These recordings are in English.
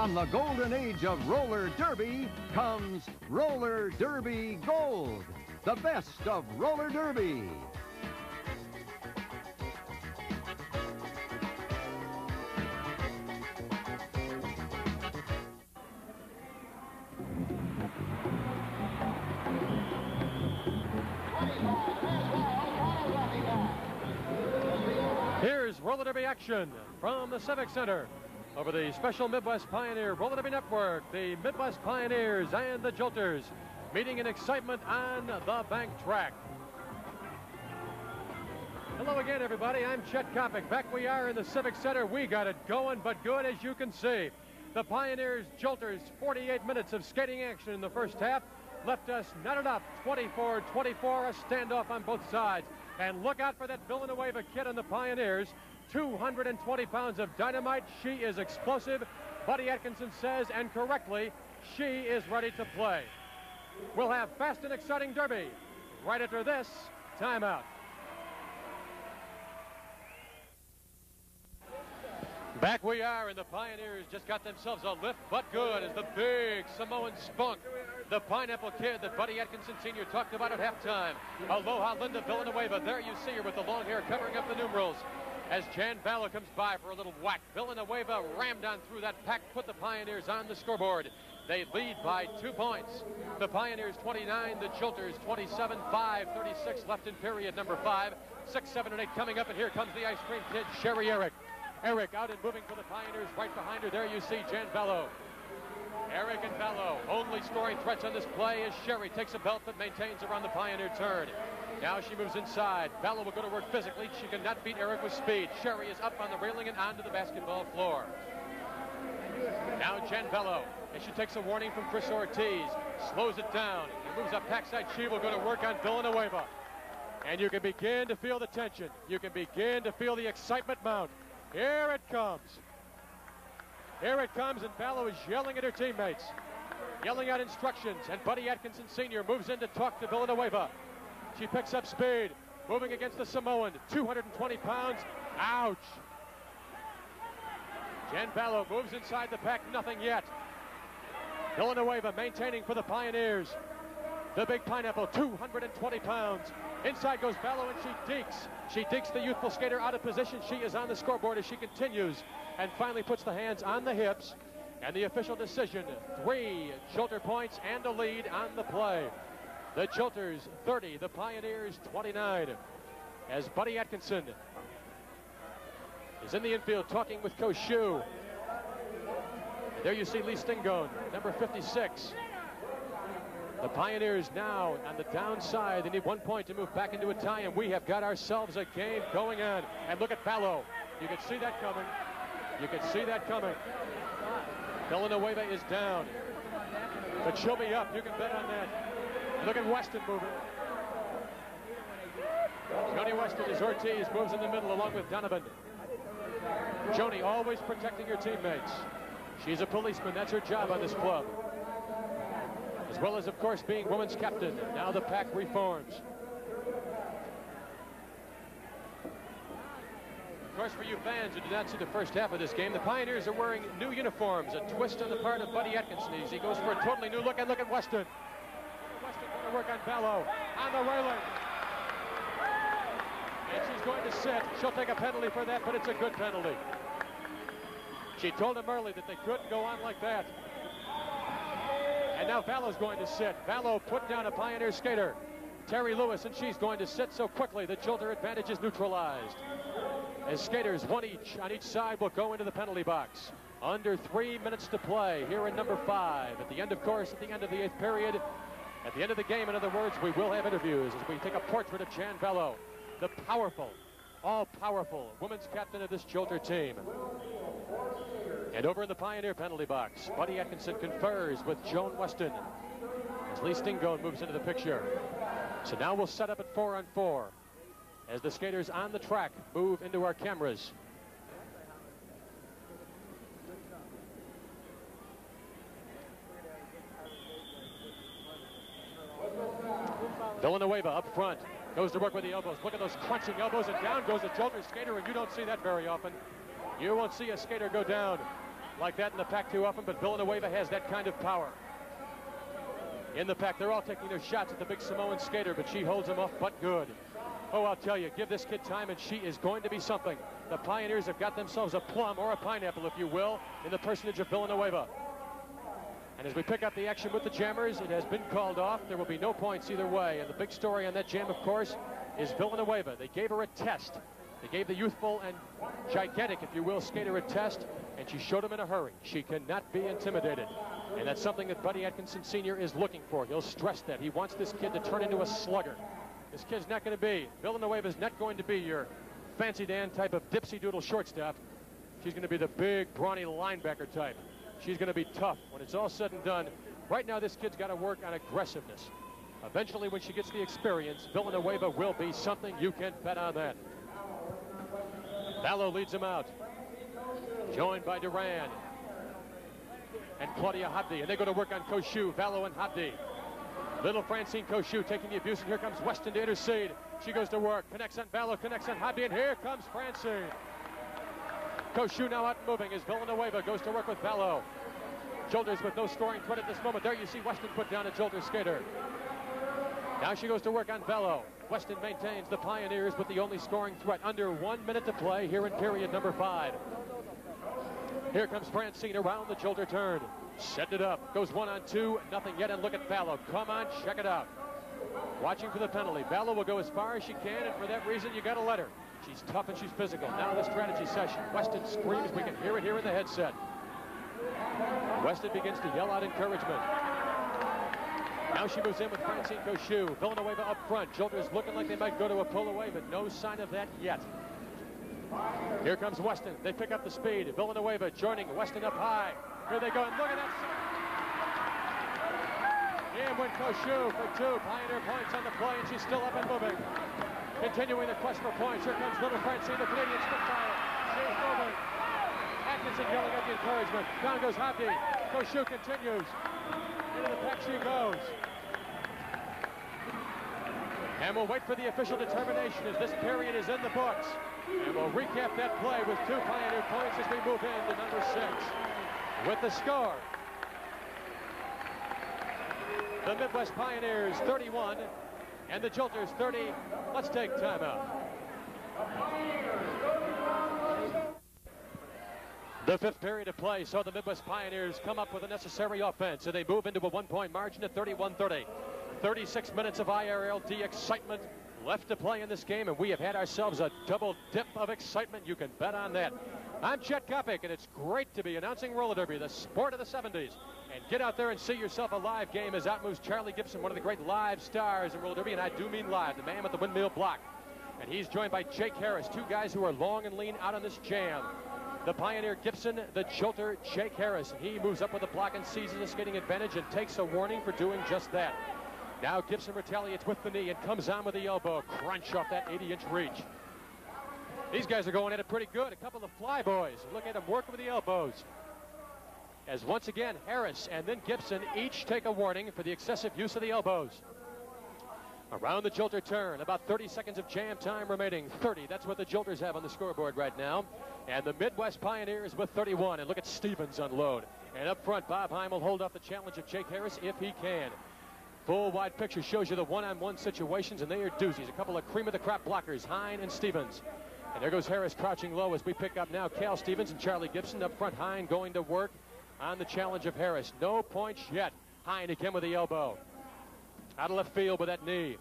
From the golden age of roller derby comes Roller Derby Gold, the best of roller derby. Here's roller derby action from the Civic Center over the special Midwest Pioneer Roller Derby Network. The Midwest Pioneers and the Jolters meeting in excitement on the bank track. Hello again, everybody. I'm Chet Kopic. Back we are in the Civic Center. We got it going, but good, as you can see. The Pioneers Jolters, 48 minutes of skating action in the first half, left us knotted up 24-24, a standoff on both sides. And look out for that Villanueva kid on the Pioneers. 220 pounds of dynamite. She is explosive. Buddy Atkinson says, and correctly, she is ready to play. We'll have fast and exciting derby right after this timeout. Back we are, and the Pioneers just got themselves a lift, but good, as the big Samoan spunk, the Pineapple Kid that Buddy Atkinson Sr. talked about at halftime. Aloha Linda Villanueva. There you see her with the long hair covering up the numerals. As Jan Ballo comes by for a little whack, Villanueva rammed on through that pack, put the Pioneers on the scoreboard. They lead by 2 points. The Pioneers 29, the Jolters 27, 5:36 left in period number 5. 6, 7, and 8 coming up, and here comes the ice cream kid, Sherry Eric. Eric out and moving for the Pioneers. Right behind her, there you see Jan Ballo. Eric and Ballo, only scoring threats on this play as Sherry takes a belt but maintains around the Pioneer turn. Now she moves inside. Ballo will go to work physically. She cannot beat Eric with speed. Sherry is up on the railing and onto the basketball floor. Now Jan Ballo, and she takes a warning from Chris Ortiz. Slows it down and moves up backside. She will go to work on Villanueva. And you can begin to feel the tension. You can begin to feel the excitement mount. Here it comes. Here it comes, and Ballo is yelling at her teammates, yelling out instructions, and Buddy Atkinson Sr. moves in to talk to Villanueva. She picks up speed, moving against the Samoan, 220 pounds. Ouch. Jan Ballo moves inside the pack, nothing yet. Villanueva maintaining for the Pioneers. The big Pineapple, 220 pounds. Inside goes Ballo, and she dekes. She dekes the youthful skater out of position. She is on the scoreboard as she continues and finally puts the hands on the hips. And the official decision, 3 Jolter points and a lead on the play. The Jolters 30, the Pioneers 29. As Buddy Atkinson is in the infield talking with Coach Shu. And there you see Lee Stingone, number 56. The Pioneers now on the downside. They need 1 point to move back into a tie, and we have got ourselves a game going on. And look at Ballo. You can see that coming. You can see that coming. Villanueva is down, but she'll be up. You can bet on that. Look at Weston moving. Joni Weston as Ortiz moves in the middle along with Donovan. Joni always protecting her teammates. She's a policeman. That's her job on this club. As well as, of course, being women's captain. Now the pack reforms. Of course, for you fans who did not see the first half of this game, the Pioneers are wearing new uniforms. A twist on the part of Buddy Atkinson. He goes for a totally new look, and look at Weston. Weston going to work on Ballo on the railing. And she's going to sit. She'll take a penalty for that, but it's a good penalty. She told him early that they couldn't go on like that. And now Ballo's going to sit. Ballo put down a Pioneer skater, Terry Lewis, and she's going to sit so quickly the Jolter advantage is neutralized. As skaters, 1 each on each side, will go into the penalty box. Under 3 minutes to play here in number 5. At the end, of course, at the end of the 8th period, at the end of the game, in other words, we will have interviews as we take a portrait of Jan Ballo, the powerful, all-powerful women's captain of this Jolter team. And over in the Pioneer penalty box, Buddy Atkinson confers with Joan Weston as Lee Stingone moves into the picture. So now we'll set up at 4-on-4 as the skaters on the track move into our cameras. Villanueva up front, goes to work with the elbows. Look at those crunching elbows, and down goes a Jolter skater, and you don't see that very often. You won't see a skater go down. like that in the pack too often, but Villanueva has that kind of power. In the pack, they're all taking their shots at the big Samoan skater, but she holds them off but good. Oh, I'll tell you, give this kid time and she is going to be something. The Pioneers have got themselves a plum, or a pineapple if you will, in the personage of Villanueva. And as we pick up the action with the jammers, it has been called off. There will be no points either way. And the big story on that jam, of course, is Villanueva. They gave her a test. They gave the youthful and gigantic, if you will, skater a test, and she showed him in a hurry. She cannot be intimidated. And that's something that Buddy Atkinson Sr. is looking for. He'll stress that. He wants this kid to turn into a slugger. This kid's not going to be, Villanueva's not going to be your fancy Dan type of dipsy doodle shortstop. She's going to be the big, brawny linebacker type. She's going to be tough when it's all said and done. Right now, this kid's got to work on aggressiveness. Eventually, when she gets the experience, Villanueva will be something. You can bet on that. Vallow leads him out, joined by Duran and Claudia Habdi, and they go to work on Koshu, Vallow and Habdi. Little Francine Koshu taking the abuse, and here comes Weston to intercede. She goes to work, connects on Vallow, connects on Habdi, and here comes Francine. Koshu now out and moving as Villanueva goes to work with Vallow. Jolters with no scoring threat at this moment. There you see Weston put down a Jolters skater. Now she goes to work on Vallow. Weston maintains the Pioneers with the only scoring threat. Under 1 minute to play here in period number 5. Here comes Francine around the Jolter turn. Set it up. Goes 1-on-2. Nothing yet. And look at Vallow. Come on, check it out. Watching for the penalty. Vallow will go as far as she can, and for that reason, you got to let her. She's tough and she's physical. Now the strategy session. Weston screams. We can hear it here in the headset. Weston begins to yell out encouragement. Now she moves in with Francine Koshu. Villanueva up front. Jolters looking like they might go to a pull away, but no sign of that yet. Here comes Weston. They pick up the speed. Villanueva joining Weston up high. Here they go, and look at that. In went Koshu for 2. Pioneer points on the play, and she's still up and moving. Continuing the quest for points. Here comes little Francine, the Canadian Spitfire. She's moving. Atkinson yelling at the encouragement. Down goes Habdi. Koshu continues. Into the pack she goes. And we'll wait for the official determination as this period is in the books. And we'll recap that play with 2 Pioneer points as we move into number 6. With the score, the Midwest Pioneers 31 and the Jolters 30. Let's take time out. The 5th period of play saw the Midwest Pioneers come up with the necessary offense, so they move into a 1-point margin at 31-30. 36 minutes of IRLD excitement left to play in this game, and we have had ourselves a double dip of excitement. You can bet on that. I'm Chet Kopic, and it's great to be announcing roller derby, the sport of the 70s. And get out there and see yourself a live game as out moves Charlie Gibson, one of the great live stars in roller derby, and I do mean live, the man with the windmill block. And he's joined by Jake Harris, 2 guys who are long and lean out on this jam. The Pioneer Gibson, the Jolter Jake Harris. He moves up with the block and seizes a skating advantage and takes a warning for doing just that. Now Gibson retaliates with the knee and comes on with the elbow. Crunch off that 80-inch reach. These guys are going at it pretty good. A couple of fly boys. Look at them working with the elbows. As once again, Harris and then Gibson each take a warning for the excessive use of the elbows. Around the Jolter turn, about 30 seconds of jam time remaining. 30, that's what the Jolters have on the scoreboard right now. And the Midwest Pioneers with 31. And look at Stevens unload. And up front, Bob Heim will hold off the challenge of Jake Harris if he can. Full wide picture shows you the one-on-one situations, and they are doozies. A couple of cream-of-the-crop blockers, Hine and Stevens. And there goes Harris crouching low as we pick up now Cal Stevens and Charlie Gibson. Up front, Hine going to work on the challenge of Harris. No points yet. Hine again with the elbow. Out of left field with that knee.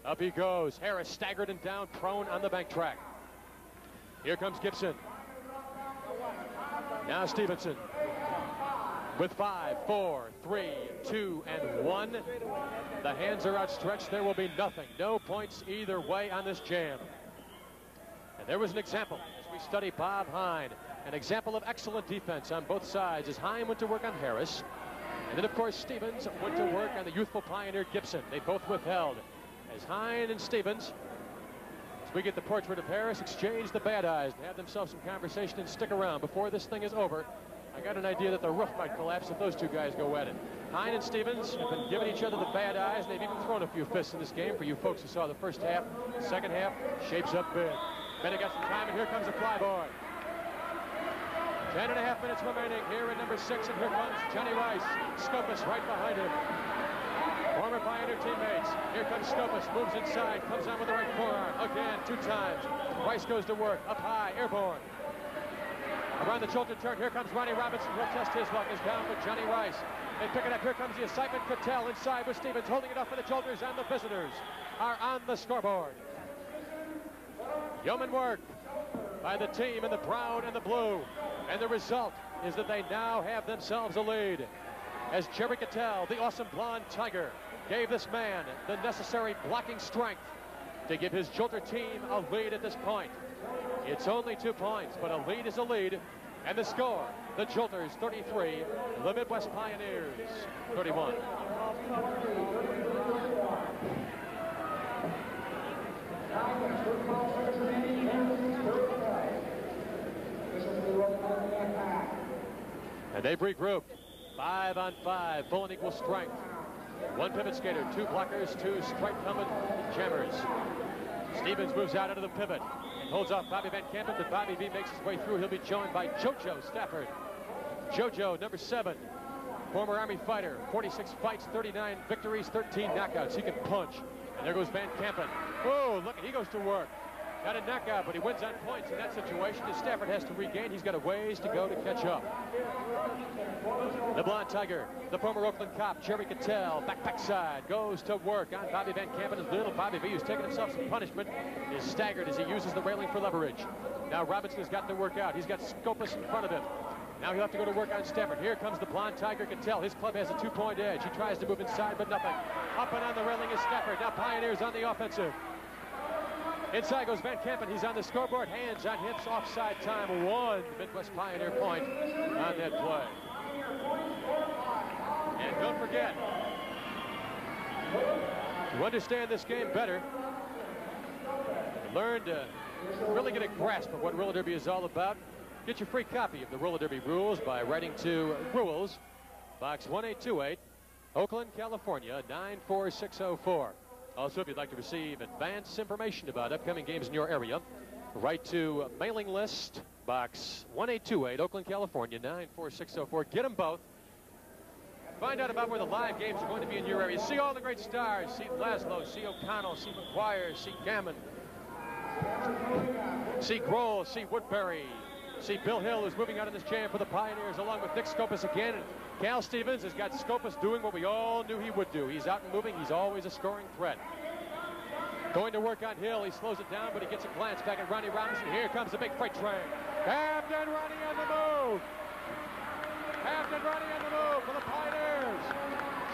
Up he goes. Harris staggered and down, prone on the bank track. Here comes Gibson. Now Stevenson. With 5, 4, 3, 2, and 1. The hands are outstretched. There will be nothing. No points either way on this jam. And there was an example as we study Bob Hine. An example of excellent defense on both sides as Hine went to work on Harris. And then, of course, Stevens went to work on the youthful Pioneer Gibson. They both withheld. As Hine and Stevens, as we get the portrait of Harris, exchange the bad eyes and have themselves some conversation and stick around. Before this thing is over, I got an idea that the roof might collapse if those 2 guys go at it. Hine and Stevens have been giving each other the bad eyes, and they've even thrown a few fists in this game. For you folks who saw the first half, second half shapes up big. Bennett got some time, and here comes a fly boy. 10.5 minutes remaining here in number 6, and here comes Johnny Rice. Scopus right behind him. Former Pioneer teammates. Here comes Scopus, moves inside, comes on with the right forearm. Again, 2 times. Rice goes to work, up high, airborne. Around the Jolter turn, here comes Ronnie Robinson. He'll test his luck, is down with Johnny Rice. And pick it up, here comes the excitement. Cattell inside with Stevens, holding it up for the Jolters, and the visitors are on the scoreboard. Yeoman work by the team in the brown and the blue. And the result is that they now have themselves a lead. As Jerry Cattell, the awesome blonde tiger, gave this man the necessary blocking strength to give his Jolter team a lead at this point. It's only 2 points, but a lead is a lead. And the score, the Jolters 33, the Midwest Pioneers 31. And they've regrouped. 5 on 5, full and equal strength. 1 pivot skater, 2 blockers, 2 striped helmet jammers. Stevens moves out into the pivot and holds off Bobby Van Kampen, but Bobby V makes his way through. He'll be joined by JoJo Stafford. JoJo, number 7, former Army fighter, 46 fights, 39 victories, 13 knockouts. He can punch. And there goes Van Kampen. Oh, look, he goes to work. Got a knockout, but he wins on points in that situation. As Stafford has to regain, he's got a ways to go to catch up. The blonde tiger, the former Oakland cop, Jerry Cattell, backside, goes to work on Bobby Van Kampen. As little Bobby V, who's taking himself some punishment, is staggered as he uses the railing for leverage. Now Robinson has got to work out. He's got Scopus in front of him. Now he'll have to go to work on Stafford. Here comes the blonde tiger, Cattell. His club has a 2-point edge. He tries to move inside, but nothing. Up and on the railing is Stafford. Now Pioneers on the offensive. Inside goes Van Kampen. He's on the scoreboard. Hands on hips. Offside time. 1 Midwest Pioneer point on that play. And don't forget, to understand this game better, learn to really get a grasp of what roller derby is all about, get your free copy of the roller derby rules by writing to Rules, Box 1828, Oakland, California, 94604. Also, if you'd like to receive advance information about upcoming games in your area, write to Mailing List, Box 1828, Oakland, California, 94604. Get them both. Find out about where the live games are going to be in your area. See all the great stars. See Laszlo, see O'Connell, see McGuire, see Gammon, see Grohl, see Woodbury, see Bill Hill, who's moving out in this jam for the Pioneers, along with Nick Scopus again. And Cal Stevens has got Scopus doing what we all knew he would do. He's out and moving. He's always a scoring threat. Going to work on Hill. He slows it down, but he gets a glance back at Ronnie Robinson. Here comes the big freight train. Captain Ronnie on the move. Captain Ronnie on the move for the Pioneers.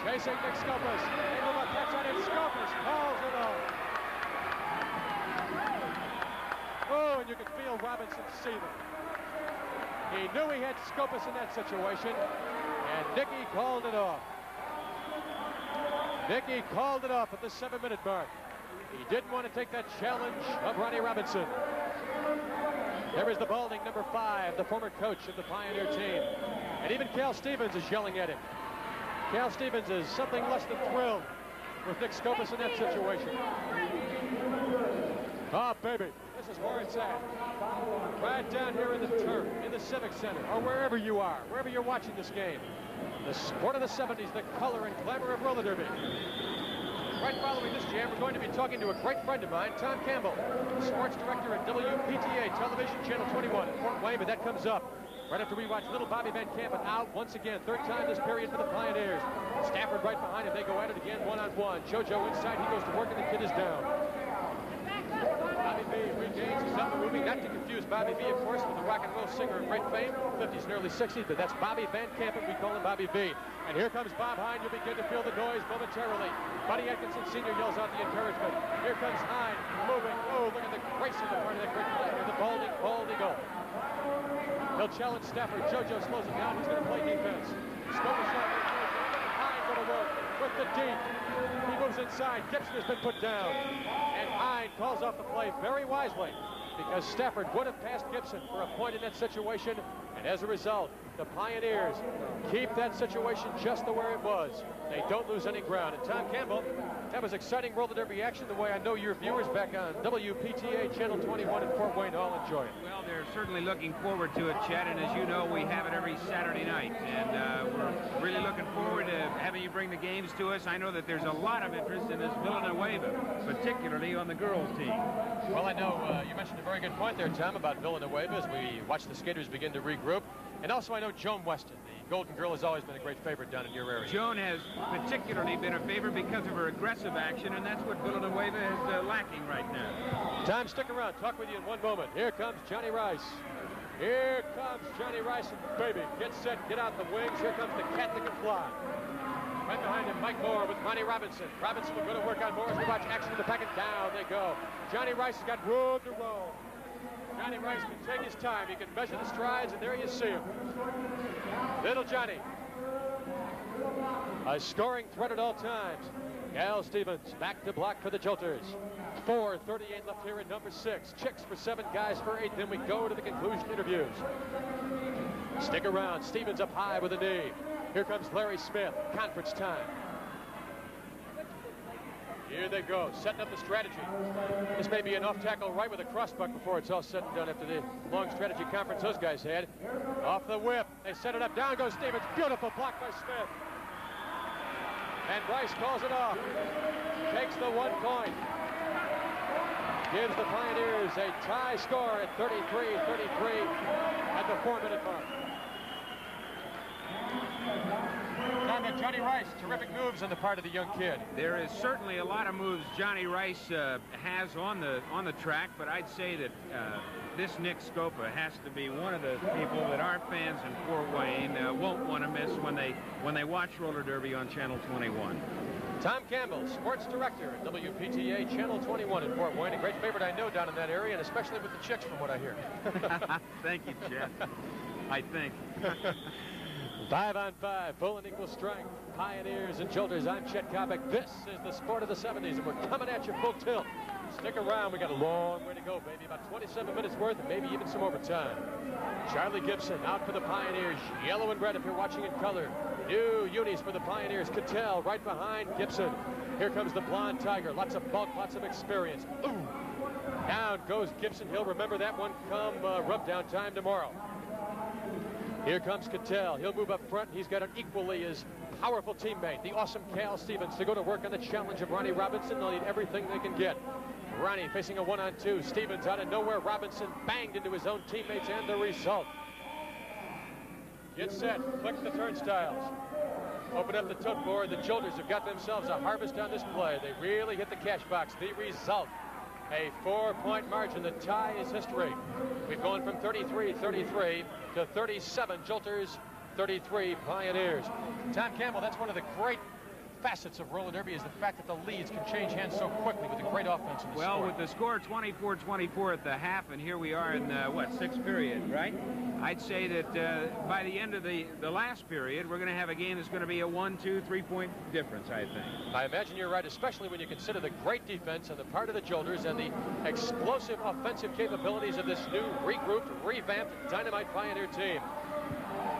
Chasing Nick Scopus. Able to catch on it. Scopus calls it off. Oh, and you can feel Robinson seething. He knew he had Scopus in that situation, and Nicky called it off. Nicky called it off at the 7-minute mark. He didn't want to take that challenge of Ronnie Robinson. There is the balding number 5, the former coach of the Pioneer team. And even Cal Stevens is yelling at him. Cal Stevens is something less than thrilled with Nick Scopus in that situation. Oh, baby, this is where it's at. Right down here in the turf, in the Civic Center, or wherever you are, wherever you're watching this game. The sport of the 70s, the color and glamour of roller derby. Right following this jam, we're going to be talking to a great friend of mine, Tom Campbell, the sports director at WPTA Television, Channel 21 in Fort Wayne, but that comes up right after we watch little Bobby Van Kampen out once again. 3rd time this period for the Pioneers. Stafford right behind him. They go at it again, one-on-one. JoJo inside. He goes to work, and the kid is down. Bobby V regains his upper moving, not to confuse Bobby V, of course, with the rock and roll singer of great fame, 50s and early 60s, but that's Bobby Van Kampen. We call him Bobby V. And here comes Bob Hine. You'll begin to feel the noise momentarily. Buddy Atkinson Sr. yells out the encouragement. Here comes Hine moving. Oh, look at the grace of the part of that great player. The bald eagle. He'll challenge Stafford. JoJo slows it down. He's going to play defense. Scopus shot. Hine go to work with the deep. He moves inside. Gibson has been put down. And Hine calls off the play very wisely, because Stafford would have passed Gibson for a point in that situation. And as a result, the Pioneers keep that situation just the way it was. They don't lose any ground. And Tom Campbell, that was exciting roller derby action the way I know your viewers back on WPTA Channel 21 in Fort Wayne all enjoy it. Well, they're certainly looking forward to it, Chet, and as you know, we have it every Saturday night, and we're really looking forward to having you bring the games to us. I know that there's a lot of interest in this Villanueva, particularly on the girls' team. Well, I know you mentioned a very good point there, Tom, about Villanueva as we watch the skaters begin to regroup. And also, I know Joan Weston, the Golden Girl, has always been a great favorite down in your area. Joan has particularly been a favorite because of her aggressive action, and that's what Villanueva is lacking right now. Tom, stick around. Talk with you in one moment. Here comes Johnny Rice. Here comes Johnny Rice, and baby, get set, get out the wings. Here comes the cat that can fly. Right behind him, Mike Moore with Ronnie Robinson. Robinson will go to work on Moore as we watch action in the pack, and down they go. Johnny Rice has got room to roll. Johnny Rice can take his time. He can measure the strides, and there you see him. Little Johnny. A scoring threat at all times. Gal Stevens back to block for the Jolters. 4:38 left here in number 6. Chicks for 7, guys for 8. Then we go to the conclusion interviews. Stick around. Stevens up high with a knee. Here comes Larry Smith. Conference time. Here they go, setting up the strategy. This may be an off-tackle right with a crossbuck before it's all said and done after the long strategy conference those guys had. Off the whip, they set it up, down goes Stevens. Beautiful block by Smith. And Rice calls it off. Takes the 1 point. Gives the Pioneers a tie score at 33-33 at the 4-minute mark. On to Johnny Rice. Terrific moves on the part of the young kid. There is certainly a lot of moves Johnny Rice has on the track, but I'd say that this Nick Scopa has to be one of the people that our fans in Fort Wayne won't want to miss when they watch roller derby on Channel 21. Tom Campbell, sports director at WPTA Channel 21 in Fort Wayne. A great favorite I know down in that area, and especially with the chicks from what I hear. Thank you, Chet. I think. 5 on 5, full and equal strength. Pioneers and Jolters. I'm Chet Kopic. This is the sport of the 70s, and we're coming at you full tilt. Stick around. We got a long way to go, baby. About 27 minutes worth, and maybe even some overtime. Charlie Gibson out for the Pioneers. Yellow and red if you're watching in color. New unis for the Pioneers. Cattell right behind Gibson. Here comes the blonde tiger. Lots of bulk, lots of experience. Ooh. Down goes Gibson. He'll remember that one come rub down time tomorrow. Here comes Cattell. He'll move up front. He's got an equally as powerful teammate, the awesome Cal Stevens, to go to work on the challenge of Ronnie Robinson. They'll need everything they can get. Ronnie facing a 1-on-2. Stevens out of nowhere. Robinson banged into his own teammates, and the result. Get set. Click the turnstiles. Open up the tote board. The Jolters have got themselves a harvest on this play. They really hit the cash box. The result. A 4-point margin. The tie is history. We've gone from 33-33 to 37 Jolters, 33 Pioneers. Tom Campbell, that's one of the great facets of roller derby, is the fact that the leads can change hands so quickly with a great offense in the score. Well, with the score 24-24 at the half, and here we are in sixth period, right? I'd say that by the end of the last period, we're going to have a game that's going to be a 1, 2, 3-point difference, I think. I imagine you're right, especially when you consider the great defense on the part of the Jolters and the explosive offensive capabilities of this new, regrouped, revamped Dynamite Pioneer team.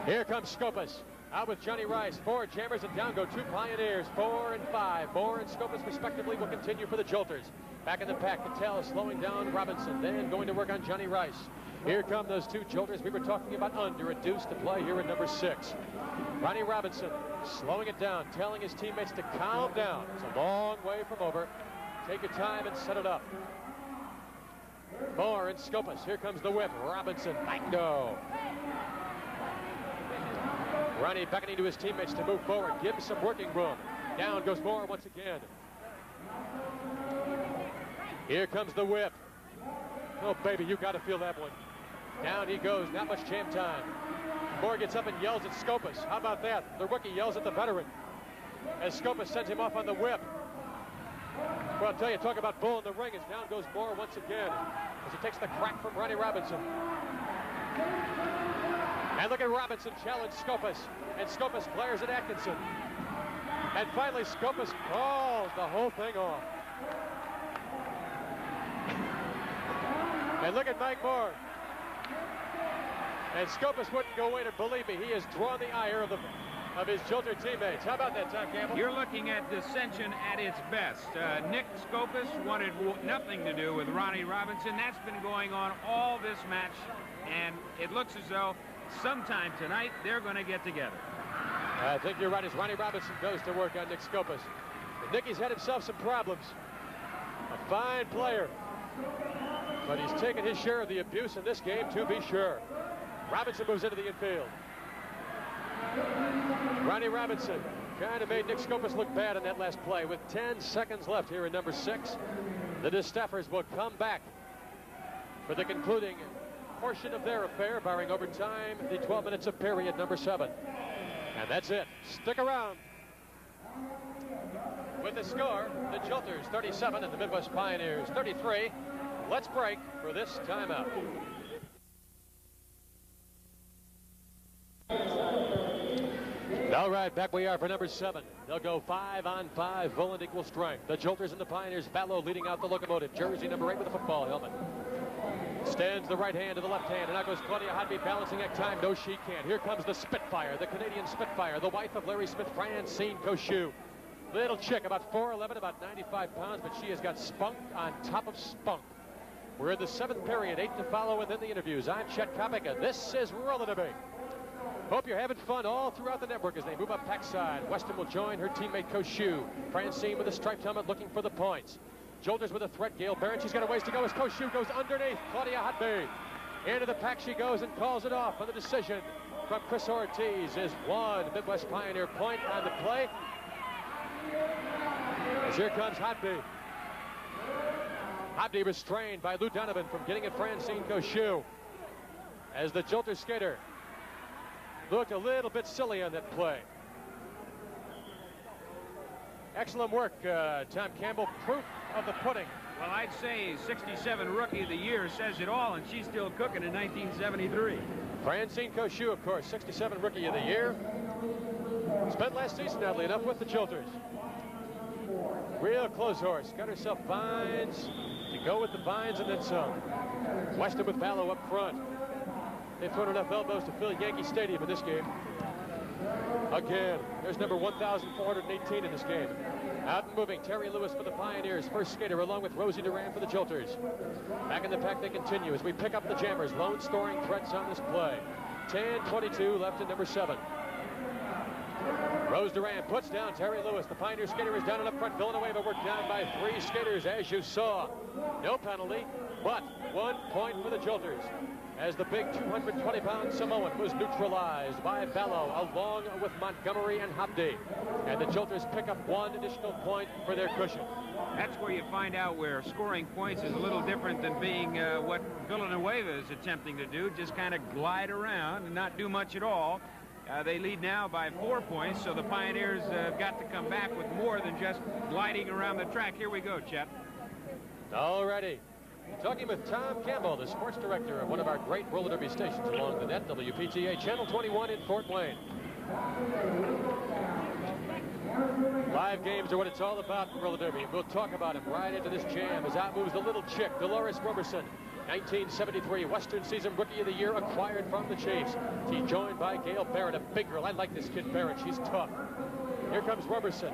Here comes Scopas. Out with Johnny Rice. 4 jammers, and down go 2 Pioneers. 4 and 5. Moore and Scopas respectively will continue for the Jolters. Back in the pack, Cattell slowing down Robinson, then going to work on Johnny Rice. Here come those 2 Jolters we were talking about under a deuce to play here in number 6. Ronnie Robinson slowing it down, telling his teammates to calm down. It's a long way from over. Take your time and set it up. Moore and Scopas. Here comes the whip. Robinson, bingo. Ronnie beckoning to his teammates to move forward. Give him some working room. Down goes Moore once again. Here comes the whip. Oh, baby, you got to feel that one. Down he goes. Not much jam time. Moore gets up and yells at Scopas. How about that? The rookie yells at the veteran as Scopas sends him off on the whip. Well, I'll tell you, talk about bull in the ring as down goes Moore once again as he takes the crack from Ronnie Robinson. And look at Robinson challenge Scopas, and Scopas flares at Atkinson. And finally, Scopas calls the whole thing off. And look at Mike Moore. And Scopas wouldn't go in, and believe me, he has drawn the ire of the of his Jolter teammates. How about that, Tom Campbell? You're looking at dissension at its best. Nick Scopus wanted nothing to do with Ronnie Robinson. That's been going on all this match, and it looks as though sometime tonight they're going to get together. I think you're right as Ronnie Robinson goes to work on Nick Scopus. But Nicky's had himself some problems. A fine player, but he's taken his share of the abuse in this game, to be sure. Robinson moves into the infield. Ronnie Robinson kind of made Nick Scopus look bad in that last play. With 10 seconds left here in number 6, the DeSteffers will come back for the concluding portion of their affair, barring overtime, the 12 minutes of period number 7. And that's it. Stick around. With the score, the Jolters 37 and the Midwest Pioneers 33. Let's break for this timeout. All right, back we are for number 7. They'll go 5-on-5, full and equal strength. The Jolters and the Pioneers, Vallow leading out the locomotive. Jersey number 8 with a football helmet. Stands the right hand to the left hand, and now goes Claudia Hodby balancing at time. No, she can't. Here comes the Spitfire, the Canadian Spitfire, the wife of Larry Smith, Francine Cochou. Little chick, about 4'11", about 95 pounds, but she has got spunk on top of spunk. We're in the 7th period, 8 to follow within the interviews. I'm Chet Kopica. This is Roller Derby. Hope you're having fun all throughout the network as they move up pack side. Weston will join her teammate Cochou. Francine with a striped helmet looking for the points. Jolters with a threat, Gail Barron. She's got a ways to go as Cochou goes underneath Claudia Hodby. Into the pack she goes and calls it off. And the decision from Chris Ortiz is 1 Midwest Pioneer point on the play. As here comes Hodby. Hodby restrained by Lou Donovan from getting at Francine Cochou. As the Jolter skater looked a little bit silly on that play. Excellent work, Tom Campbell. Proof of the pudding. Well, I'd say 67 Rookie of the Year says it all, and she's still cooking in 1973. Francine Cochou, of course, 67 Rookie of the Year. Spent last season, oddly enough, with the Jolters. Real close horse. Got herself vines to go with the vines and then some. Weston with Vallow up front. They've thrown enough elbows to fill Yankee Stadium in this game. Again, there's number 1,418 in this game. Out and moving, Terry Lewis for the Pioneers, first skater, along with Rosie Duran for the Jolters. Back in the pack they continue as we pick up the Jammers. Lone scoring threats on this play. 10:22 left in number 7. Rose Duran puts down Terry Lewis. The Pioneer skater is down and up front. Villanueva worked down by 3 skaters, as you saw. No penalty, but 1 point for the Jolters, as the big 220-pound Samoan was neutralized by Vallow, along with Montgomery and Hodby. And the Jolters pick up 1 additional point for their cushion. That's where you find out where scoring points is a little different than being what Villanueva is attempting to do, just kind of glide around and not do much at all. They lead now by 4 points, so the Pioneers have got to come back with more than just gliding around the track. Here we go, Chet. All righty. Talking with Tom Campbell, the sports director of one of our great roller derby stations along the net, WPTA Channel 21 in Fort Wayne. Live games are what it's all about in roller derby. We'll talk about him right into this jam as out moves the little chick, Dolores Roberson. 1973 Western Season Rookie of the Year, acquired from the Chiefs. She's joined by Gail Barron, a big girl. I like this kid Barron. She's tough. Here comes Roberson.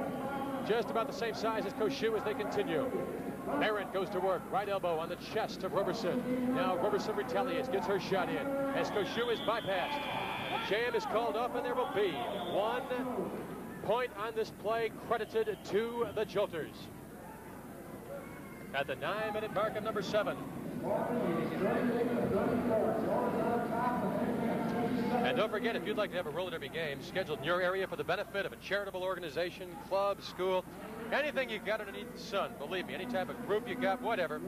Just about the same size as Cochou as they continue. Barron goes to work. Right elbow on the chest of Roberson. Now Roberson retaliates, gets her shot in as Cochou is bypassed. Jam is called off, and there will be 1 point on this play credited to the Jolters. At the 9-minute mark of number 7. And don't forget, if you'd like to have a roller derby game scheduled in your area for the benefit of a charitable organization, club, school, anything you got underneath the sun, believe me, any type of group you got, whatever,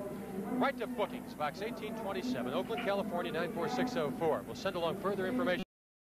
write to bookings, box 1827, Oakland, California, 94604. We'll send along further information.